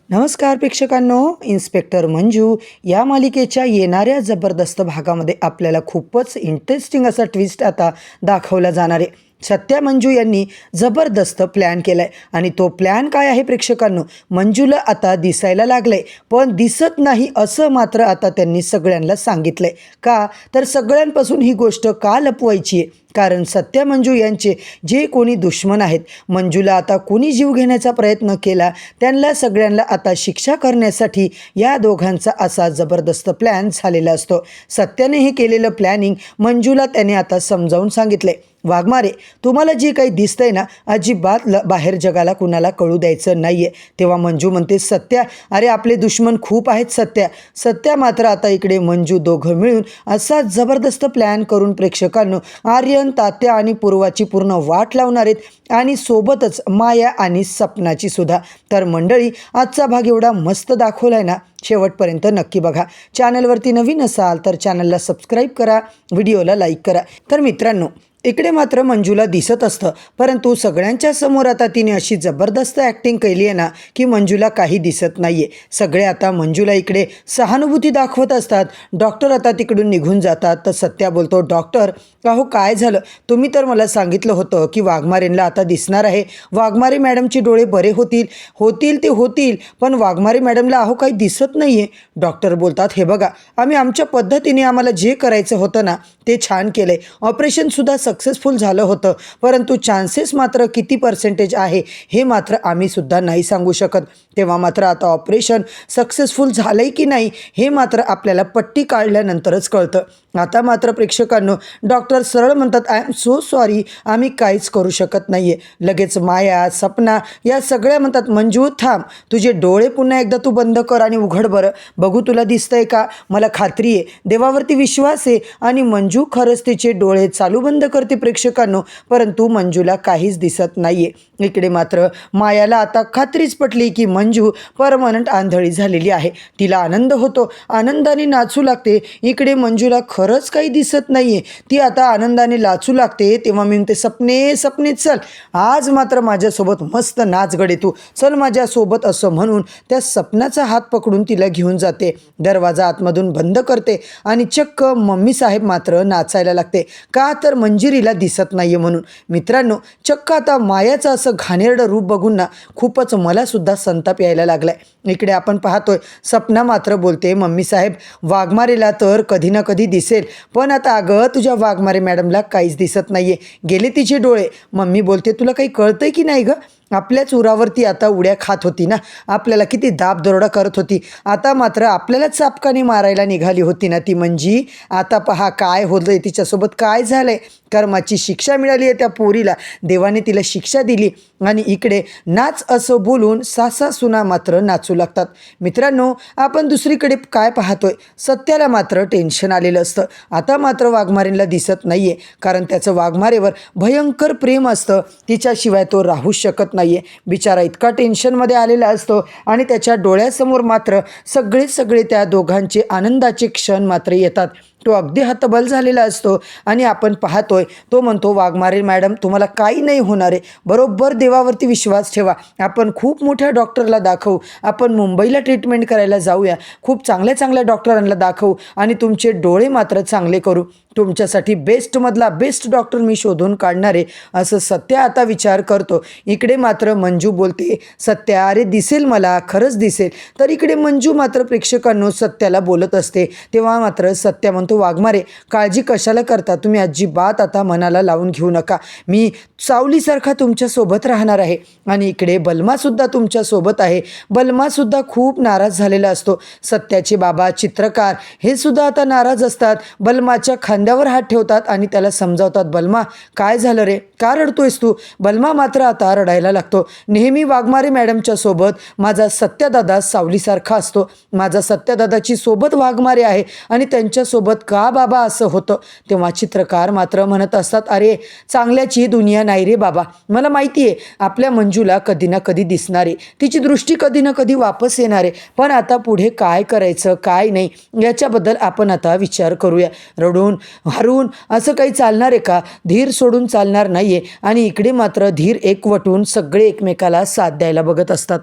नमस्कार प्रेक्षकांनो, इन्स्पेक्टर मंजू या मालिकेच्या येणाऱ्या जबरदस्त भागामध्ये आपल्याला खूपच इंटरेस्टिंग असा ट्विस्ट आता दाखवला जाणार आहे. सत्या मंजू यांनी जबरदस्त प्लॅन केलाय आणि तो प्लॅन काय आहे प्रेक्षकांनो, मंजूला आता दिसायला लागलंय पण दिसत नाही असं मात्र आता त्यांनी सगळ्यांना सांगितलंय. का तर सगळ्यांपासून ही गोष्ट का लपवायची आहे, कारण सत्या मंजू यांचे जे कोणी दुश्मन आहेत, मंजूला आता कोणी जीव घेण्याचा प्रयत्न केला त्यांना सगळ्यांना आता शिक्षा करण्यासाठी या दोघांचा असा जबरदस्त प्लॅन झालेला असतो. सत्याने हे केलेलं प्लॅनिंग मंजूला त्याने आता समजावून सांगितले. वाघमारे, तुम्हाला जे काही दिसतंय ना, अजिबात बाहेर जगाला कुणाला कळू द्यायचं नाही आहे. तेव्हा मंजू म्हणते, सत्या अरे आपले दुश्मन खूप आहेत सत्या. सत्या मात्र आता इकडे मंजू दोघं मिळून असा जबरदस्त प्लॅन करून प्रेक्षकांनो आर्यन, तात्या आणि पूर्वाची पूर्ण वाट लावणार आहेत आणि सोबतच माया आणि सपनाची सुद्धा. तर मंडळी, आजचा भाग एवढा मस्त दाखवला आहे ना, शेवटपर्यंत नक्की बघा. चॅनलवरती नवीन असाल तर चॅनलला सबस्क्राईब करा, व्हिडिओला लाईक करा. तर मित्रांनो, इकडे मात्र मंजूला दिसत असतं, परंतु सगळ्यांच्या समोर आता तिने अशी जबरदस्त ॲक्टिंग केली आहे ना की मंजूला काही दिसत नाही आहे. सगळे आता मंजूला इकडे सहानुभूती दाखवत असतात. डॉक्टर आता तिकडून निघून जातात. तर सत्या बोलतो, डॉक्टर अहो काय झालं, तुम्ही तर मला सांगितलं होतं की वाघमारेंना आता दिसणार आहे, वाघमारे मॅडमचे डोळे बरे होतील ते होतील, पण वाघमारे मॅडमला अहो काही दिसत नाही आहे. डॉक्टर बोलतात, हे बघा आम्ही आमच्या पद्धतीने आम्हाला जे करायचं होतं ना ते छान केलं आहे, ऑपरेशनसुद्धा सक्सेसफुल झालं होतं, परंतु चान्सेस मात्र किती पर्सेंटेज आहे हे मात्र आम्ही सुद्धा नाही सांगू शकत. तेव्हा मात्र आता ऑपरेशन सक्सेसफुल झालं आहे की नाही हे मात्र आपल्याला पट्टी काढल्यानंतरच कळतं. आता मात्र प्रेक्षकांनो, डॉक्टर सरळ म्हणतात, आय एम सो सॉरी, आम्ही काहीच करू शकत नाही आहे. लगेच माया, सपना या सगळ्या म्हणतात, मंजू थांब, तुझे डोळे पुन्हा एकदा तू बंद कर आणि उघड बरं, बघू तुला दिसतंय का. मला खात्री आहे, देवावरती विश्वास आहे. आणि मंजू खरंच तिचे डोळे चालू बंद करते प्रेक्षकांनो, परंतु मंजूला काहीच दिसत नाही आहे. इकडे मात्र मायाला आता खात्रीच पटली की मंजू परमनंट आंधळी झालेली आहे. तिला आनंद होतो, आनंदाने नाचू लागते. इकडे मंजूला खरंच काही दिसत नाही आहे, ती आता आनंदाने नाचू लागते. तेव्हा मी म्हणते, सपने चल, आज मात्र माझ्यासोबत मस्त नाच गडे, तू चल माझ्यासोबत, असं म्हणून त्या सपनाचा हात पकडून तिला घेऊन जाते. दरवाजा आतमधून बंद करते आणि चक्क मम्मी साहेब मात्र नाचायला लागते. का तर मंजिरीला दिसत नाही आहे म्हणून. मित्रांनो, चक्क आता मायाचं असं घाणेरडं रूप बघून ना खूपच मला सुद्धा संताप यायला लागलाय. इकडे आपण पाहतोय, सपना मात्र बोलते, मम्मी साहेब वाघमारेला तर कधी ना कधी दिसेल, पण आता अगं तुझ्या वाघमारे मॅडमला काहीच दिसत नाही आहे, गेले तिचे डोळे. मम्मी बोलते, तुला काही कळतंय की नाही गं, आपल्याच उरावरती आता उड्या खात होती ना, आपल्याला किती दाब दरोडा करत होती, आता मात्र आपल्यालाच चापकाने मारायला निघाली होती ना ती मंजी. आता पहा काय होतंय तिच्यासोबत, काय झालंय, कर्माची शिक्षा मिळाली आहे त्या पोरीला, देवाने तिला शिक्षा दिली. आणि इकडे नाच असं बोलून सासा सुना मात्र नाचू लागतात. मित्रांनो, आपण दुसरीकडे काय पाहतोय, सत्याला मात्र टेन्शन आलेलं असतं. आता मात्र वाघमारेंना दिसत नाही आहे, कारण त्याचं वाघमारेवर भयंकर प्रेम असतं, तिच्याशिवाय तो राहू शकत नाही आहे. बिचारा इतका टेन्शनमध्ये आलेला असतो आणि त्याच्या डोळ्यासमोर मात्र सगळे त्या दोघांचे आनंदाचे क्षण मात्र येतात. तो अगदी हतबल झालेला असतो आणि आपण पाहतोय, तो म्हणतो, वाघमारे मॅडम तुम्हाला काही नाही होणार आहे, बरोबर देवावरती विश्वास ठेवा, आपण खूप मोठ्या डॉक्टरला दाखवू, आपण मुंबईला ट्रीटमेंट करायला जाऊया, खूप चांगल्या डॉक्टरांना दाखवू आणि तुमचे डोळे मात्र चांगले करू, तुमच्यासाठी बेस्टमधला बेस्ट डॉक्टर मी शोधून काढणार आहे, असं सत्या आता विचार करतो. इकडे मात्र मंजू बोलते, सत्या अरे दिसेल मला, खरंच दिसेल. तर इकडे मंजू मात्र प्रेक्षकांनो सत्याला बोलत असते. तेव्हा मात्र सत्या म्हणतो, वाघमारे काळजी कशाला करता, तुम्ही अजिबात आता मनाला लावून घेऊ नका, मी सावलीसारखा तुमच्यासोबत राहणार आहे. आणि इकडे बलमासुद्धा तुमच्यासोबत आहे. बलमासुद्धा खूप नाराज झालेला असतो. सत्याचे बाबा चित्रकार हे सुद्धा आता नाराज असतात. बलमाच्या खांद्यावर हात ठेवतात आणि त्याला समजावतात, बलमा काय झालं रे, का रडतोयस तू. बलमा मात्र आता रडायला लागतो. नेहमी वाघमारे मॅडमच्या सोबत माझा सत्यादादा सावलीसारखा असतो, माझा सत्यादादाची सोबत वाघमारे आहे आणि त्यांच्यासोबत का बाबा असं होतं. तेव्हा चित्रकार मात्र म्हणत असतात, अरे चांगल्याची दुनिया नाही रे बाबा, मला माहिती आहे आपल्या मंजूला कधी ना कधी दिसणार आहे, तिची दृष्टी कधी ना कधी वापस येणार आहे, पण आता पुढे काय करायचं काय नाही याच्याबद्दल आपण आता विचार करूया. रडून हरून असं काही चालणार आहे का, धीर सोडून चालणार नाही आहे. आणि इकडे मात्र धीर एकवटून सगळे एकमेकाला साथ द्यायला बघत असतात.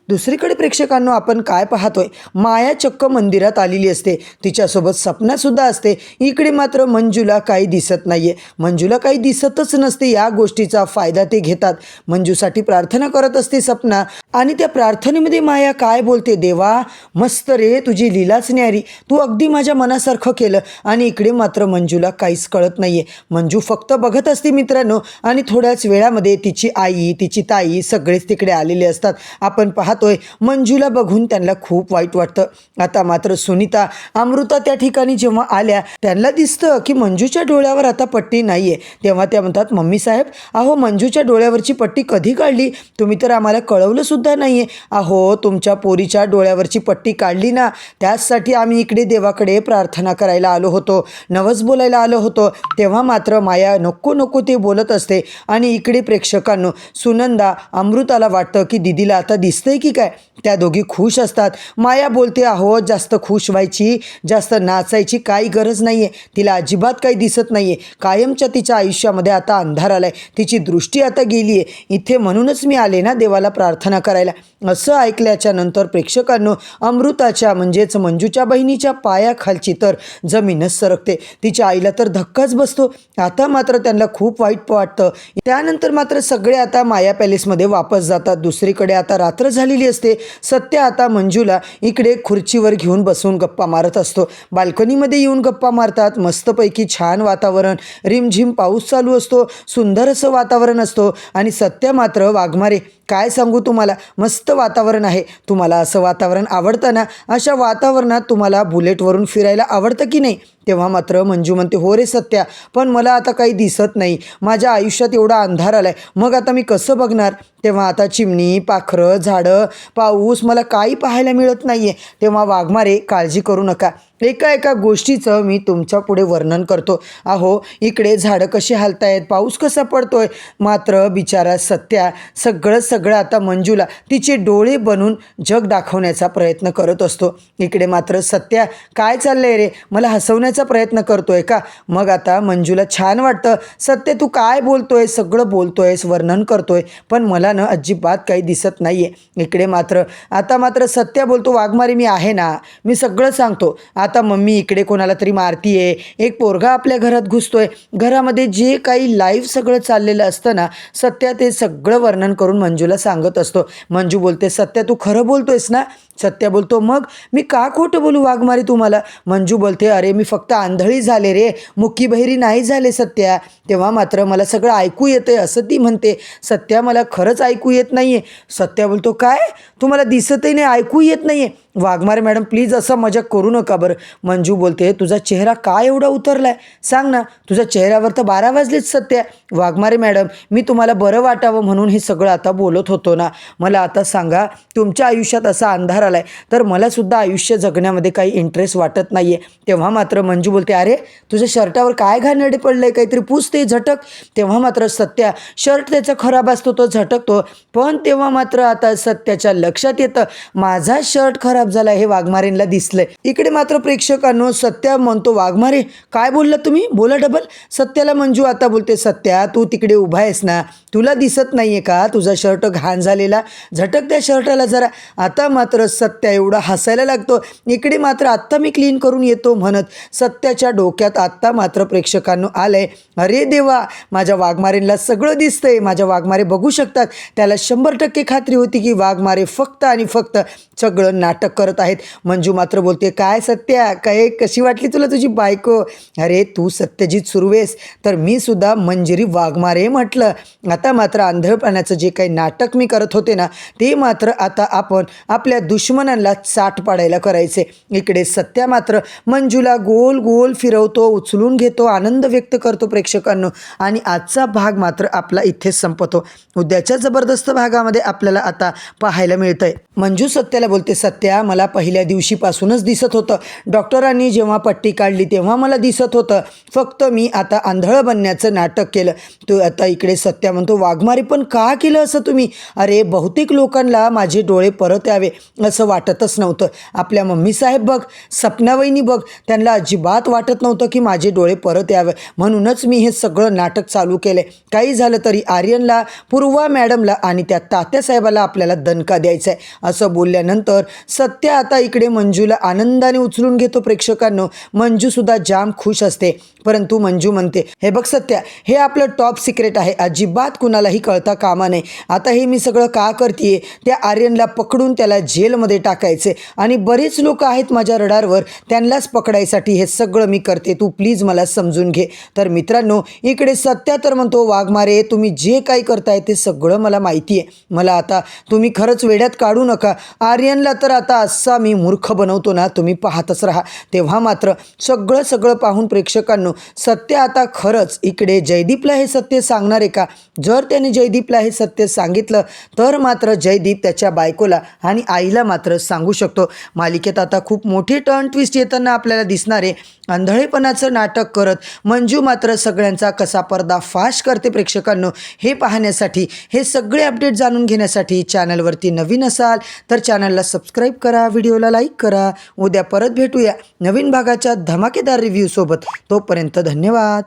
दुसरीकडे प्रेक्षकांनो आपण काय पाहतोय, माया चक्क मंदिरात आलेली असते, तिच्यासोबत सपनासुद्धा असते. इकडे मात्र मंजूला काही दिसत नाहीये. मंजूला काही दिसतच नसते. या गोष्टीचा फायदा ते घेतात. मंजूसाठी प्रार्थना करत असते सपना आणि त्या प्रार्थनेमध्ये माया काय बोलते, देवा मस्त रे, तुझी लीलाच न्यारी, तू अगदी माझ्या मनासारखं केलं. आणि इकडे मात्र मंजूला काहीच कळत नाहीये. मंजू फक्त बघत असते मित्रांनो आणि थोड्याच वेळामध्ये तिची आई, तिची ताई सगळेच तिकडे आलेले असतात. आपण पाहतोय मंजूला बघून त्यांना खूप वाईट वाटतं. आता मात्र सुनीता, अमृता त्या ठिकाणी जेव्हा आल्या त्यांना दिसतं की मंजूच्या डोळ्यावर आता पट्टी नाहीये. तेव्हा त्या म्हणतात, मम्मी साहेब अहो मंजूच्या डोळ्यावरची पट्टी कधी काढली, तुम्ही तर आम्हाला कळवलं सुद्धा नाहीये. अहो तुमच्या पोरीच्या डोळ्यावरची पट्टी काढली ना, त्याचसाठी आम्ही इकडे देवाकडे प्रार्थना करायला आलो होतो, नवस बोलायला आलो होतो. तेव्हा मात्र माया नको नको ते बोलत असते आणि इकडे प्रेक्षकांनो सुनंदा अमृताला वाटतं की दीदीला आता दिसतंय की काय. त्या दोघी खुश असतात. माया बोलते, अहो जास्त खुश व्हायची, जास्त नाचायची काही गरज नाहीये, तिला अजिबात काही दिसत नाहीये. कायमच्या तिच्या आयुष्यामध्ये आता अंधार आलाय, तिची दृष्टी आता गेली आहे इथे, म्हणूनच मी आले ना देवाला प्रार्थना करायला. असं ऐकल्याच्या नंतर प्रेक्षकांनो अमृताच्या म्हणजेच मंजूच्या बहिणीच्या पायाखालची तर जमीनच सरकते. तिच्या आईला तर धक्काच बसतो. आता मात्र त्यांना खूप वाईट वाटतं. त्यानंतर मात्र सगळे आता माया पॅलेसमध्ये वापस जातात. दुसरीकडे आता रात्र झालेली असते. सत्य आता मंजूला इकडे खुर्चीवर घेऊन बसून गप्पा मारत असतो. बाल्कनीमध्ये येऊन गप्पा मारतात. मस्तपैकी छान वातावरण, रिमझिम पाऊस चालू असतो, सुंदर असं वातावरण असतो. आणि सत्य मात्र, वाघमारे काय सांगू तुम्हाला, मस्त वातावरण आहे, तुम्हाला असं वातावरण आवडतं ना, अशा वातावरणात तुम्हाला बुलेटवरून फिरायला आवडतं की नाही. तेव्हा मात्र मंजू म्हणते, हो रे सत्या, पण मला आता काही दिसत नाही, माझ्या आयुष्यात एवढा अंधार आलाय, मग आता मी कसं बघणार. तेव्हा आता चिमणी, पाखरं, झाडं, पाऊस मला काही पाहायला मिळत नाहीये. तेव्हा वाघमारे काळजी करू नका, एका एका गोष्टीचं मी तुमच्या पुढे वर्णन करतो. अहो इकडे झाडं कशी हालतायत, पाऊस कसा पडतोय. मात्र बिचारा सत्या सगळं आता मंजूला तिचे डोळे बनून जग दाखवण्याचा प्रयत्न करत असतो. इकडे मात्र सत्या, काय चाललंय रे, मला हसवण्याचा प्रयत्न करतोय का. मग आता मंजूला छान वाटतं, सत्य तू काय बोलतोय, सगळं बोलतोयस, वर्णन करतोय, पण मला ना अजिबात काही दिसत नाहीये. इकडे मात्र आता सत्या बोलतो, वाघमारे मी आहे ना, मी सगळं सांगतो. आता मम्मी इकडे कोणाला तरी मारतीये, एक पोरगा आपल्या घरात घुसतोय, घरामध्ये जे काही लाईव्ह सगळं चाललेलं असतं ना, सत्या ते सगळं वर्णन करून मंजूला सांगत असतो. मंजू बोलते, सत्या तू खरं बोलतोयस ना. सत्या बोलतो, मग मी का खोटं बोलू वाघमारे तुम्हाला. मंजू बोलते, अरे मी फक्त आंधळी झाले रे, मुक्की बहिरी नाही झाले सत्या. तेव्हा मात्र मला सगळं ऐकू येतंय असं ती म्हणते. सत्या मला खरंच ऐकू येत नाहीये. सत्या बोलतो, काय तुम्हाला दिसतही नाही, ऐकू येत नाहीये. वाघमारे मॅडम प्लीज असं मजाक करू नका बरं. मंजू बोलते, तुझा चेहरा काय एवढा उतरलाय, सांग ना, तुझ्या चेहऱ्यावर तर 12 वाजलेच सत्या. वाघमारे मॅडम मी तुम्हाला बरं वाटावं म्हणून हे सगळं आता बोलत होतो ना. मला आता सांगा, तुमच्या आयुष्यात असा अंधार आलाय तर मला सुद्धा आयुष्य जगण्यामध्ये काही इंटरेस्ट वाटत नाहीये. तेव्हा मात्र मंजू बोलते, अरे तुझ्या शर्टावर काय घाणेरडे पडलंय, काहीतरी पुसते झटक. तेव्हा मात्र सत्या, शर्ट त्याचा खराब असतो तो झटकतो, पण तेव्हा मात्र आता सत्याच्या लक्षात येतं माझा शर्ट खराब झाला हे वाघमारेंना दिसलंय. इकडे मात्र प्रेक्षकांनो सत्या म्हणतो, वाघमारे काय बोलला तुम्ही, बोला डबल. सत्याला मंजू आता बोलते, सत्या तू तिकडे उभा आहेस ना, तुला दिसत नाहीये का तुझा शर्ट घाण झालेला, झटक त्या शर्टाला जरा. आता मात्र सत्या एवढा हसायला लागतो. इकडे मात्र आत्ता मी क्लीन करून येतो म्हणत सत्याच्या डोक्यात आत्ता मात्र प्रेक्षकांनो आलंय, अरे देवा माझ्या वाघमारेंना सगळं दिसतंय, माझ्या वाघमारे बघू शकतात. त्याला 100% खात्री होती की वाघमारे फक्त आणि फक्त सगळं नाटक करत आहेत. मंजू मात्र बोलते, काय सत्या, काय कशी वाटली तुला तुझी बायको. अरे तू सत्यजित सुर्वेस तर मी सुद्धा मंजिरी वाघमारे म्हटलं. आता मात्र आंधळपणाचं जे काही नाटक मी करत होते ना, ते मात्र आता आपण आपल्या दुश्मनांना चाट पाडायला करायचे. इकडे सत्या मात्र मंजूला गोल गोल फिरवतो, उचलून घेतो, आनंद व्यक्त करतो प्रेक्षकांनो. आणि आजचा भाग मात्र आपला इथेच संपतो. उद्याच्या जबरदस्त भागामध्ये आपल्याला आता पाहायला मिळतंय. मंजू सत्याला बोलते, सत्या मला पहिल्या दिवशीपासूनच दिसत होतं. डॉक्टरांनी जेव्हा पट्टी काढली तेव्हा मला दिसत होतं. फक्त मी आता आंधळ बनण्याचं नाटक केलं. तो आता इकडे सत्या म्हणतो, वाघमारे पण का केलं असं तुम्ही? अरे बहुतेक लोकांना माझे डोळे परत यावे असं वाटतच नव्हतं. आपल्या मम्मी साहेब बघ, सपनावहिनी बघ, त्यांना अजिबात वाटत नव्हतं की माझे डोळे परत यावे. म्हणूनच मी हे सगळं नाटक चालू केले. काही झालं तरी आर्यनला, पूर्वा मॅडमला आणि त्या तात्यासाहेबाला आपल्याला दणका द्यायचा आहे असं बोलल्यानंतर सत्या आता इकडे मंजूला आनंदाने उचलून घेतो. प्रेक्षकांनो, मंजूसुद्धा जाम खुश असते. परंतु मंजू म्हणते, हे बघ सत्या, हे आपलं टॉप सिक्रेट आहे, अजिबात कुणालाही कळता कामा नये. आता हे मी सगळं का करते? त्या आर्यनला पकडून त्याला जेलमध्ये टाकायचे आणि बरेच लोक आहेत माझ्या रडारवर, त्यांनाच पकडायसाठी हे सगळं मी करते. तू प्लीज मला समजून घे. तर मित्रांनो, इकडे सत्या तर म्हणतो, वाघमारे तुम्ही जे काही करताय ते सगळं मला माहिती आहे. मला आता तुम्ही खरंच वेड्यात काढू नका. आर्यनला तर आता असा मी मूर्ख बनवतो ना, तुम्ही पाहतच राहा. तेव्हा मात्र सगळं पाहून प्रेक्षकांनो, सत्य आता खरंच इकडे जयदीपला हे सत्य सांगणार आहे का? जर त्याने जयदीपला हे सत्य सांगितलं तर मात्र जयदीप त्याच्या बायकोला आणि आईला मात्र सांगू शकतो. मालिकेत आता खूप मोठी टर्न ट्विस्ट येताना आपल्याला दिसणार आहे. आंधळेपणाचं नाटक करत मंजू मात्र सगळ्यांचा कसा पर्दाफाश करते प्रेक्षकांनो, हे पाहण्यासाठी, हे सगळे अपडेट जाणून घेण्यासाठी चॅनलवरती नवीन असाल तर चॅनलला सबस्क्राईब करा, व्हिडिओला लाईक करा. उद्या परत भेटूया नवीन भागाच्या धमाकेदार रिव्ह्यूसोबत. तोपर्यंत धन्यवाद.